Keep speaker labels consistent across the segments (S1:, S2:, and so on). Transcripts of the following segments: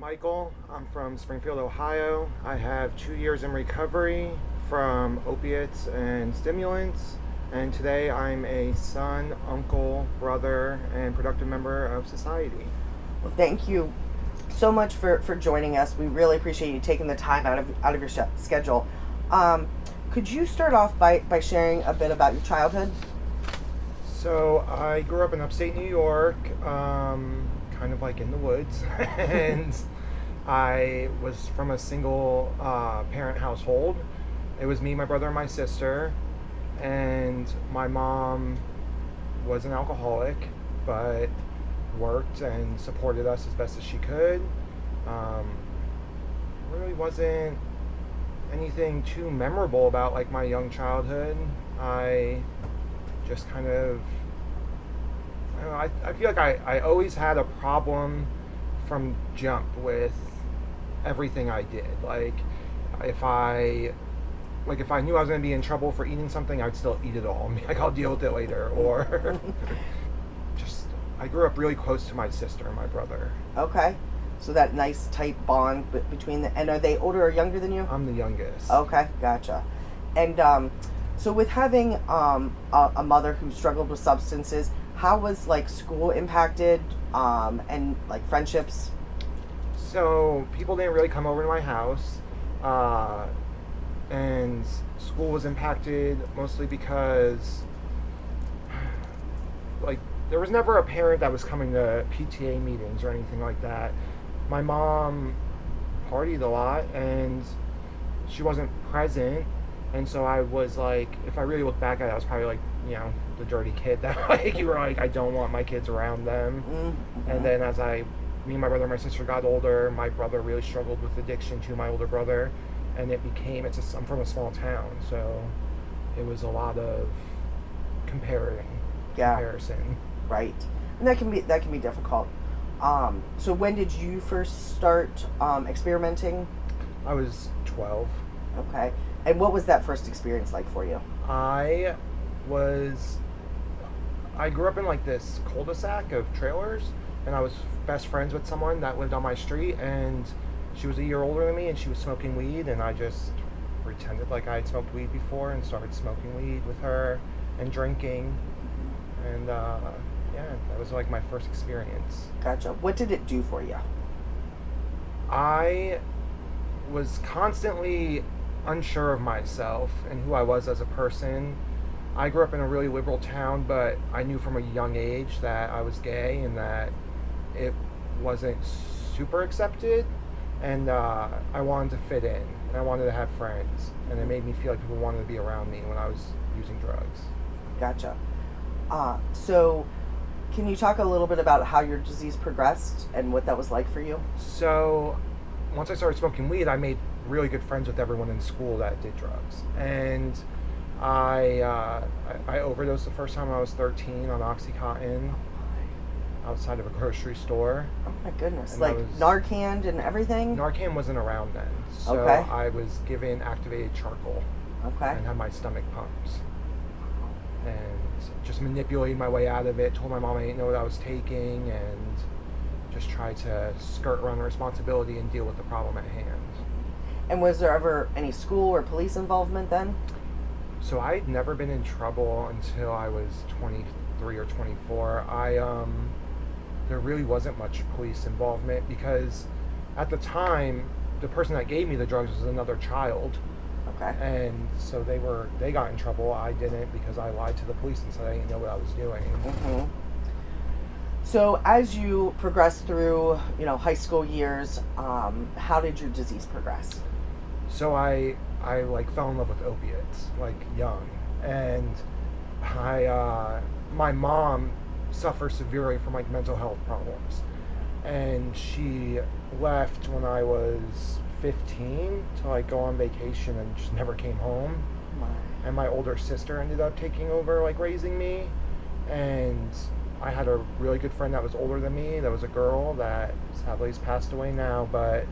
S1: Michael. I'm from Springfield, Ohio. I have 2 years in recovery from opiates and stimulants, and today I'm a son, uncle, brother, and productive member of society.
S2: Well, thank you so much for joining us. We really appreciate you taking the time out of your schedule. Could you start off by sharing a bit about your childhood?
S1: So I grew up in upstate New York, kind of like in the woods, and I was from a single parent household. It was me, my brother, and my sister, and my mom was an alcoholic, but worked and supported us as best as she could. Really wasn't anything too memorable about like my young childhood. I just kind of, I don't know, I feel like I always had a problem from jump with everything I did. If I if I knew I was going to be in trouble for eating something, I'd still eat it all and be like, I'll deal with it later. Or just, I grew up really close to my sister and my brother.
S2: Okay. So that nice tight bond between and are they older or younger than you?
S1: I'm the youngest.
S2: Okay, gotcha. And so with having a mother who struggled with substances, how was like school impacted and like friendships?
S1: So people didn't really come over to my house, and school was impacted mostly because like there was never a parent that was coming to PTA meetings or anything like that. My mom partied a lot and she wasn't present, and so I was like, if I really look back at it, I was probably like, the dirty kid that like you were like, I don't want my kids around them.
S2: Mm-hmm.
S1: And then as me and my brother and my sister got older, my brother really struggled with addiction to my older brother, and it became, I'm from a small town, so it was a lot of comparison.
S2: Right. And that can be difficult. So when did you first start experimenting?
S1: I was 12.
S2: Okay. And what was that first experience like for you?
S1: I grew up in like this cul-de-sac of trailers, and I was best friends with someone that lived on my street, and she was a year older than me, and she was smoking weed, and I just pretended like I had smoked weed before and started smoking weed with her and drinking, and that was like my first experience.
S2: Gotcha. What did it do for you?
S1: I was constantly unsure of myself and who I was as a person. I grew up in a really liberal town, but I knew from a young age that I was gay and that it wasn't super accepted, and I wanted to fit in and I wanted to have friends, and it made me feel like people wanted to be around me when I was using drugs.
S2: Gotcha. So can you talk a little bit about how your disease progressed and what that was like for you?
S1: So once I started smoking weed, I made really good friends with everyone in school that did drugs, and I overdosed the first time I was 13 on Oxycontin outside of a grocery store.
S2: Oh my goodness.
S1: And
S2: like Narcan and everything?
S1: Narcan wasn't around then, so
S2: okay.
S1: I was given activated charcoal.
S2: Okay.
S1: And had my stomach pumped, and just manipulated my way out of it. Told my mom I didn't know what I was taking, and just tried to skirt around the responsibility and deal with the problem at hand.
S2: And was there ever any school or police involvement then?
S1: So I had never been in trouble until I was 23 or 24. There really wasn't much police involvement because at the time the person that gave me the drugs was another child.
S2: Okay.
S1: And so they got in trouble. I didn't, because I lied to the police and said I didn't know what I was doing.
S2: Mm-hmm. So as you progressed through, high school years, how did your disease progress?
S1: So I like fell in love with opiates like young, and my mom suffers severely from like mental health problems, and she left when I was 15 to like go on vacation and just never came home. And my older sister ended up taking over like raising me, and I had a really good friend that was older than me, that was a girl that sadly has passed away now, but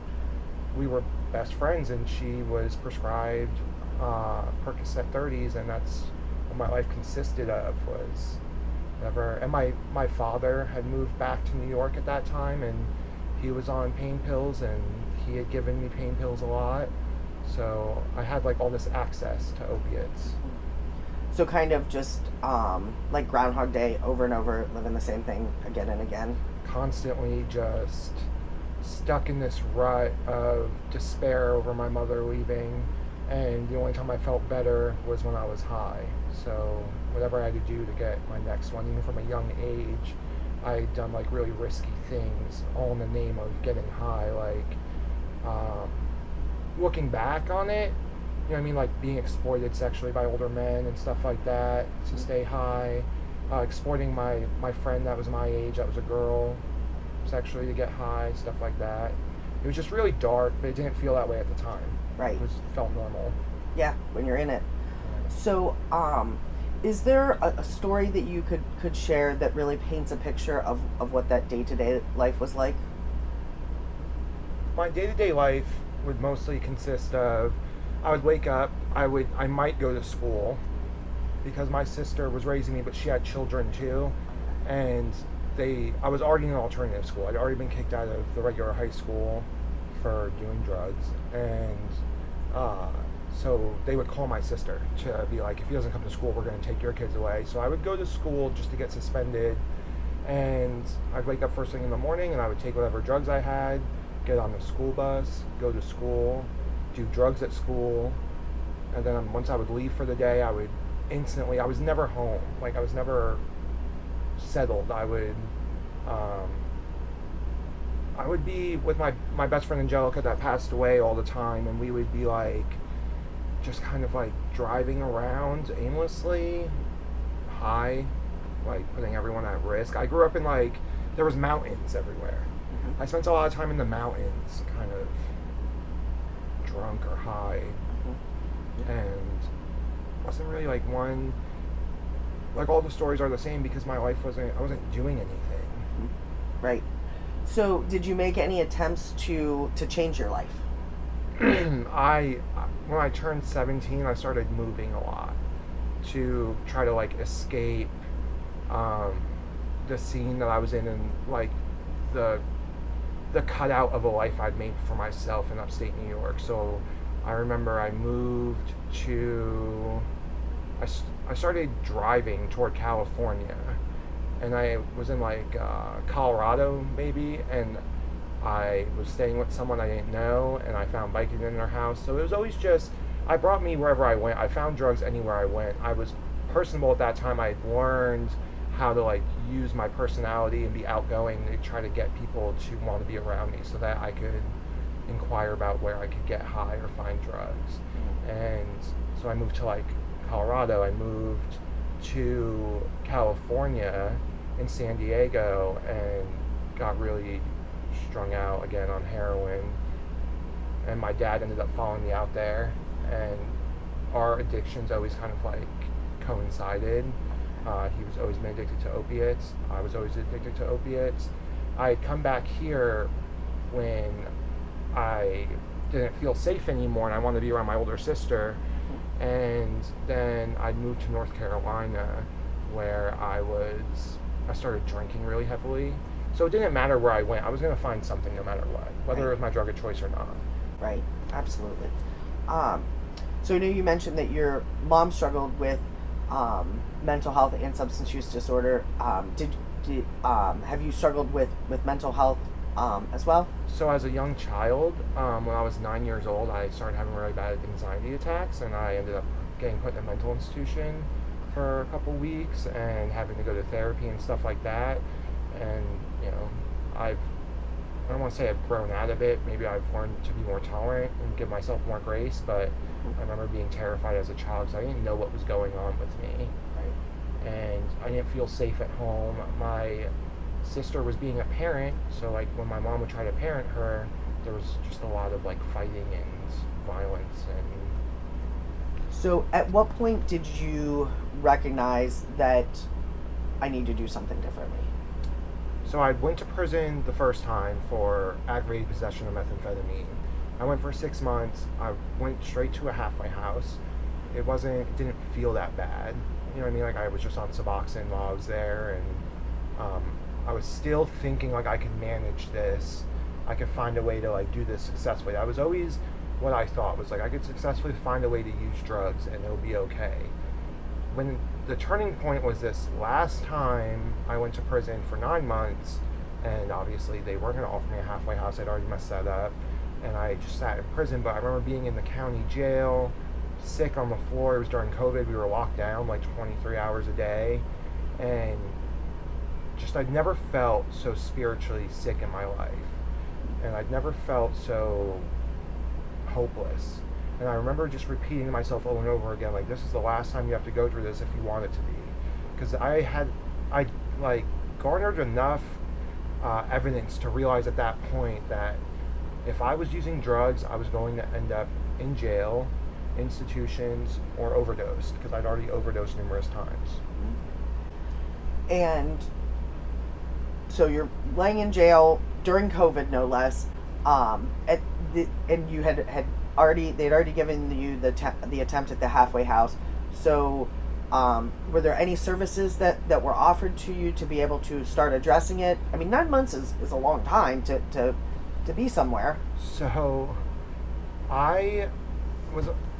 S1: we were best friends, and she was prescribed Percocet 30s, and that's what my life consisted of, was never. And my father had moved back to New York at that time, and he was on pain pills, and he had given me pain pills a lot. So I had like all this access to opiates.
S2: So kind of just like Groundhog Day, over and over, living the same thing again and again.
S1: Constantly just stuck in this rut of despair over my mother leaving, and the only time I felt better was when I was high. So whatever I had to do to get my next one, even from a young age, I had done like really risky things, all in the name of getting high. Like looking back on it, you know what I mean, like being exploited sexually by older men and stuff like that to stay high, exploiting my friend that was my age, that was a girl, sexually to get high, stuff like that. It was just really dark, but it didn't feel that way at the time.
S2: Right.
S1: It felt normal.
S2: Yeah, when you're in it. So, is there a story that you could share that really paints a picture of what that day-to-day life was like?
S1: My day-to-day life would mostly consist of, I would wake up, I might go to school because my sister was raising me, but she had children too, and I was already in an alternative school. I'd already been kicked out of the regular high school for doing drugs, and so they would call my sister to be like, if he doesn't come to school, we're going to take your kids away. So I would go to school just to get suspended, and I'd wake up first thing in the morning, and I would take whatever drugs I had, get on the school bus, go to school, do drugs at school, and then once I would leave for the day, I was never home. Like, I was never settled. I would be with my best friend Angelica that passed away all the time, and we would be like just kind of like driving around aimlessly, high, like putting everyone at risk. I grew up in like, there was mountains everywhere. I spent a lot of time in the mountains, kind of drunk or high, and wasn't really like one, like all the stories are the same because my life I wasn't doing anything.
S2: Right. So did you make any attempts to change your life?
S1: When I turned 17, I started moving a lot to try to like escape the scene that I was in, and like the cutout of a life I'd made for myself in upstate New York. So I remember I moved to, I started driving toward California, and I was in like Colorado maybe, and I was staying with someone I didn't know, and I found biking in their house. So it was always just, I brought me wherever I went. I found drugs anywhere I went. I was personable at that time. I had learned how to like use my personality and be outgoing to try to get people to want to be around me so that I could inquire about where I could get high or find drugs. And so I moved to like Colorado. I moved to California in San Diego and got really strung out again on heroin, and my dad ended up following me out there, and our addictions always kind of like coincided. He was always been addicted to opiates. I was always addicted to opiates. I had come back here when I didn't feel safe anymore and I wanted to be around my older sister, and then I moved to North Carolina where I started drinking really heavily. So it didn't matter where I went. I was going to find something no matter what, whether it was my drug of choice or not.
S2: Right, absolutely. So I know you mentioned that your mom struggled with mental health and substance use disorder. Have you struggled with mental health as well?
S1: So as a young child, when I was 9 years old, I started having really bad anxiety attacks, and I ended up getting put in a mental institution for a couple weeks and having to go to therapy and stuff like that. And I don't want to say I've grown out of it. Maybe I've learned to be more tolerant and give myself more grace, but I remember being terrified as a child because I didn't know what was going on with me. Right. And I didn't feel safe at home. My sister was being a parent, so like when my mom would try to parent her, there was just a lot of like fighting and violence. And
S2: so at what point did you recognize that I need to do something differently?
S1: So I went to prison the first time for aggravated possession of methamphetamine. I went for 6 months. I went straight to a halfway house. It didn't feel that bad. You know what I mean? Like I was just on Suboxone while I was there, and I was still thinking like I could manage this, I could find a way to like do this successfully. That was always what I thought, was like I could successfully find a way to use drugs and it'll be okay. When the turning point was this last time I went to prison for 9 months, and obviously they weren't going to offer me a halfway house. I'd already messed that up, and I just sat in prison. But I remember being in the county jail, sick on the floor. It was during COVID. We were locked down like 23 hours a day, and just I'd never felt so spiritually sick in my life, and I'd never felt so hopeless. And I remember just repeating to myself over and over again, like, this is the last time you have to go through this if you want it to be. Because I like garnered enough evidence to realize at that point that if I was using drugs, I was going to end up in jail, institutions, or overdosed, because I'd already overdosed numerous times.
S2: And so you're laying in jail during COVID, no less. And you they'd already given you the attempt at the halfway house. So, were there any services that were offered to you to be able to start addressing it? I mean, 9 months is a long time to be somewhere.
S1: So, I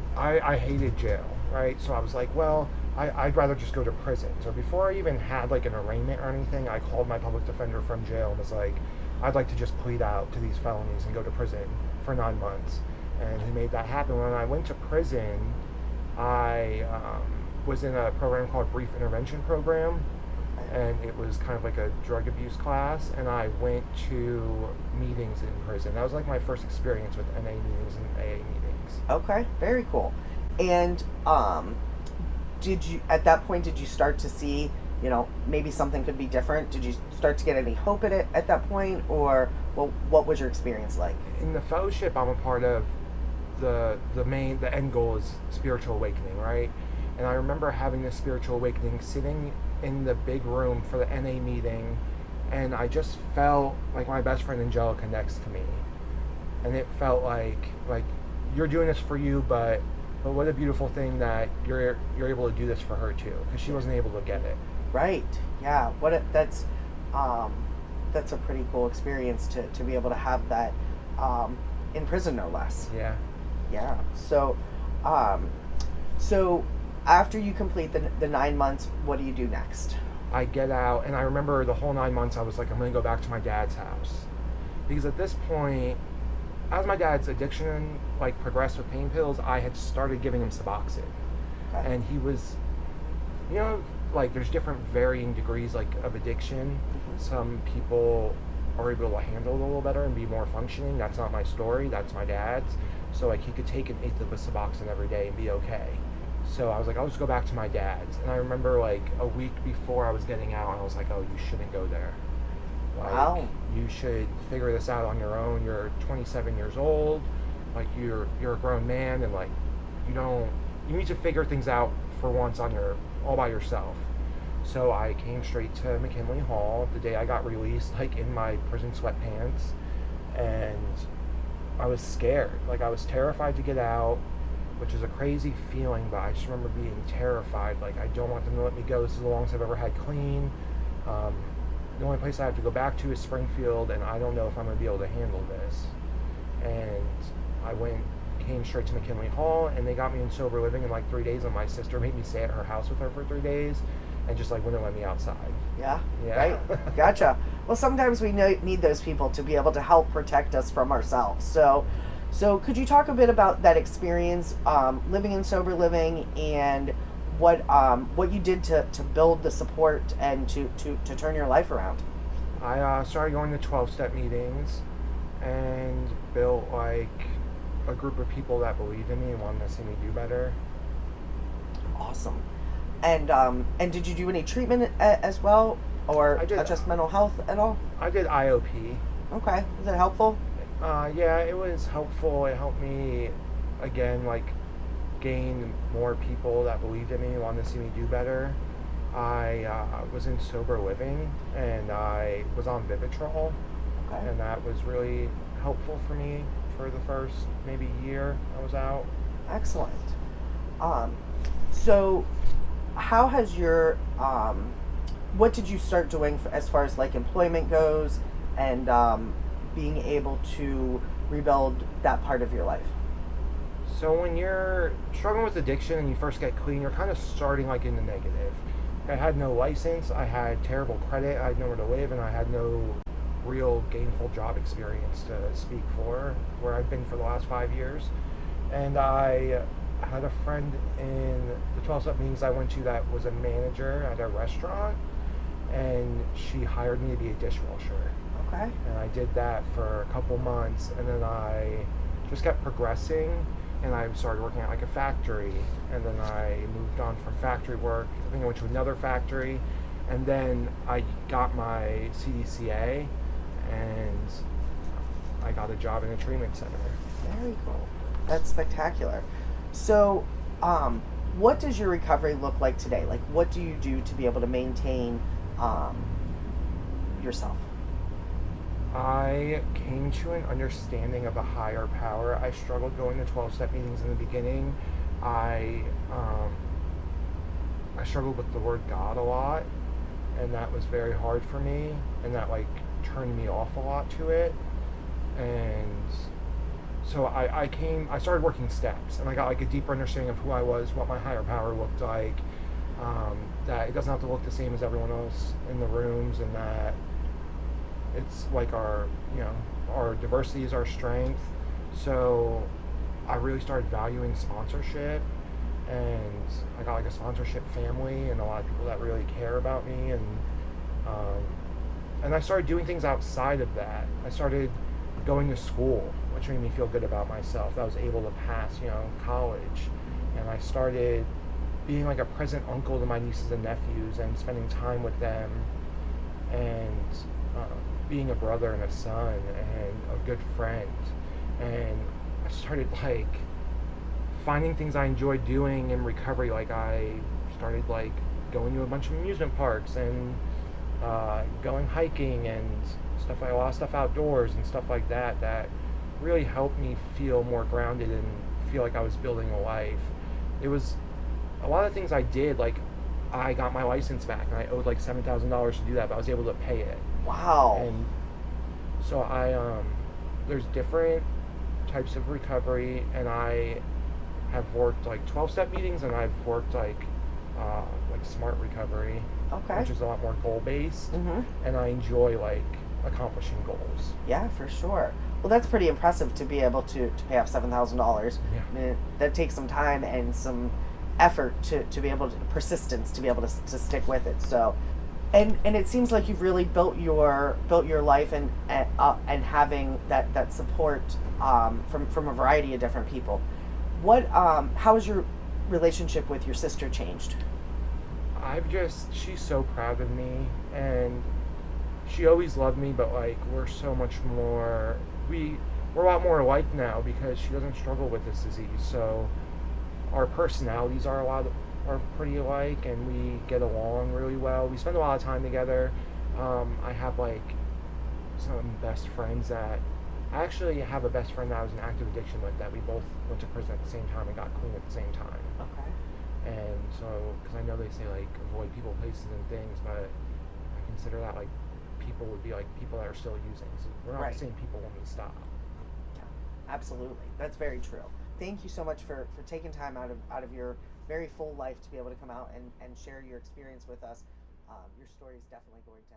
S1: hated jail, right? So I was like, well, I'd rather just go to prison. So before I even had like an arraignment or anything, I called my public defender from jail and was like, I'd like to just plead out to these felonies and go to prison for 9 months. And he made that happen. When I went to prison, I was in a program called Brief Intervention Program, and it was kind of like a drug abuse class, and I went to meetings in prison. That was like my first experience with NA meetings and AA meetings.
S2: Okay, very cool. And at that point, did you start to see, maybe something could be different? Did you start to get any hope at that point, or what was your experience like?
S1: In the fellowship I'm a part of, the end goal is spiritual awakening, right? And I remember having this spiritual awakening sitting in the big room for the NA meeting, and I just felt like my best friend Angelica next to me, and it felt like you're doing this for you, but what a beautiful thing that you're able to do this for her too, because she wasn't able to get it.
S2: Right. Yeah. That's a pretty cool experience to be able to have that in prison, no less.
S1: Yeah.
S2: Yeah. So after you complete the 9 months, what do you do next?
S1: I get out, and I remember the whole 9 months I was like, I'm going to go back to my dad's house, because at this point, as my dad's addiction progressed with pain pills, I had started giving him Suboxone. Okay. And he was, there's different varying degrees of addiction. Mm-hmm. Some people are able to handle it a little better and be more functioning. That's not my story. That's my dad's. So he could take an eighth of a Suboxone every day and be okay. So I was like, I'll just go back to my dad's. And I remember a week before I was getting out, I was like, oh, you shouldn't go there.
S2: Wow.
S1: You should figure this out on your own. You're 27 years old. You're a grown man, and you need to figure things out for once all by yourself. So I came straight to McKinley Hall the day I got released, in my prison sweatpants, and I was scared. I was terrified to get out, which is a crazy feeling, but I just remember being terrified. I don't want them to let me go. This is the longest I've ever had clean. The only place I have to go back to is Springfield, and I don't know if I'm going to be able to handle this. And I came straight to McKinley Hall, and they got me in sober living in 3 days, and my sister made me stay at her house with her for 3 days, and just wouldn't let me outside.
S2: Yeah. Right. Gotcha. Well, sometimes we need those people to be able to help protect us from ourselves. So could you talk a bit about that experience, living in sober living, and what you did to build the support and to turn your life around?
S1: I started going to 12-step meetings and built a group of people that believed in me and wanted to see me do better.
S2: Awesome. And did you do any treatment as well, or just mental health at all? I
S1: did IOP.
S2: Okay. Was it helpful?
S1: Yeah, it was helpful. It helped me, again, gain more people that believed in me and wanted to see me do better. I was in sober living, and I was on Vivitrol, okay. And that was really helpful for me for the first maybe year I was out.
S2: Excellent. So how has your what did you start doing as far as employment goes, and being able to rebuild that part of your life?
S1: So when you're struggling with addiction and you first get clean, you're kind of starting like in the negative. I had no license, I had terrible credit, I had nowhere to live, and I had no real gainful job experience to speak for, where I've been for the last 5 years. And I had a friend in the 12-step meetings I went to that was a manager at a restaurant, and she hired me to be a dishwasher.
S2: Okay.
S1: And I did that for a couple months, and then I just kept progressing, and I started working at like a factory, and then I moved on from factory work. I think I went to another factory, and then I got my CDCA, and I got a job in a treatment center.
S2: Very cool. That's spectacular. So, what does your recovery look like today? Like, what do you do to be able to maintain yourself?
S1: I came to an understanding of a higher power. I struggled going to 12-step meetings in the beginning. I struggled with the word God a lot, and that was very hard for me, and that like turned me off a lot to it. And so I started working steps, and I got like a deeper understanding of who I was, what my higher power looked like, that it doesn't have to look the same as everyone else in the rooms, and that it's like our diversity is our strength. So I really started valuing sponsorship, and I got like a sponsorship family and a lot of people that really care about me, and I started doing things outside of that. I started going to school, which made me feel good about myself. I was able to pass, college, and I started being like a present uncle to my nieces and nephews and spending time with them, and being a brother and a son and a good friend. And I started like finding things I enjoyed doing in recovery. Like I started like going to a bunch of amusement parks and going hiking and stuff. A lot of stuff outdoors and stuff like that really helped me feel more grounded and feel like I was building a life. It was a lot of things I did, like I got my license back and I owed like $7,000 to do that, but I was able to pay it.
S2: Wow.
S1: And so there's different types of recovery, and I have worked like 12-step meetings, and I've worked like smart recovery,
S2: Okay.
S1: which is a lot more goal-based,
S2: Mm-hmm.
S1: and I enjoy like accomplishing goals.
S2: Yeah, for sure. Well, that's pretty impressive to be able to pay off $7,000.
S1: Yeah.
S2: I mean, that takes some time and some effort to be able to, persistence to be able to stick with it. So, and it seems like you've really built your life and having that support from a variety of different people. What how has your relationship with your sister changed?
S1: She's so proud of me, and she always loved me, but like we're so much more, we're a lot more alike now because she doesn't struggle with this disease. So our personalities are pretty alike, and we get along really well. We spend a lot of time together. I have like some best friends that I actually have a best friend that I was in active addiction with, that we both went to prison at the same time and got clean at the same time.
S2: Okay.
S1: And so, because I know they say like avoid people, places, and things, but I consider that like people would be like people that are still using. So we're not
S2: Right.
S1: the same people when we stop.
S2: Yeah, absolutely. That's very true. Thank you so much for taking time out of your very full life to be able to come out and share your experience with us. Your story is definitely going to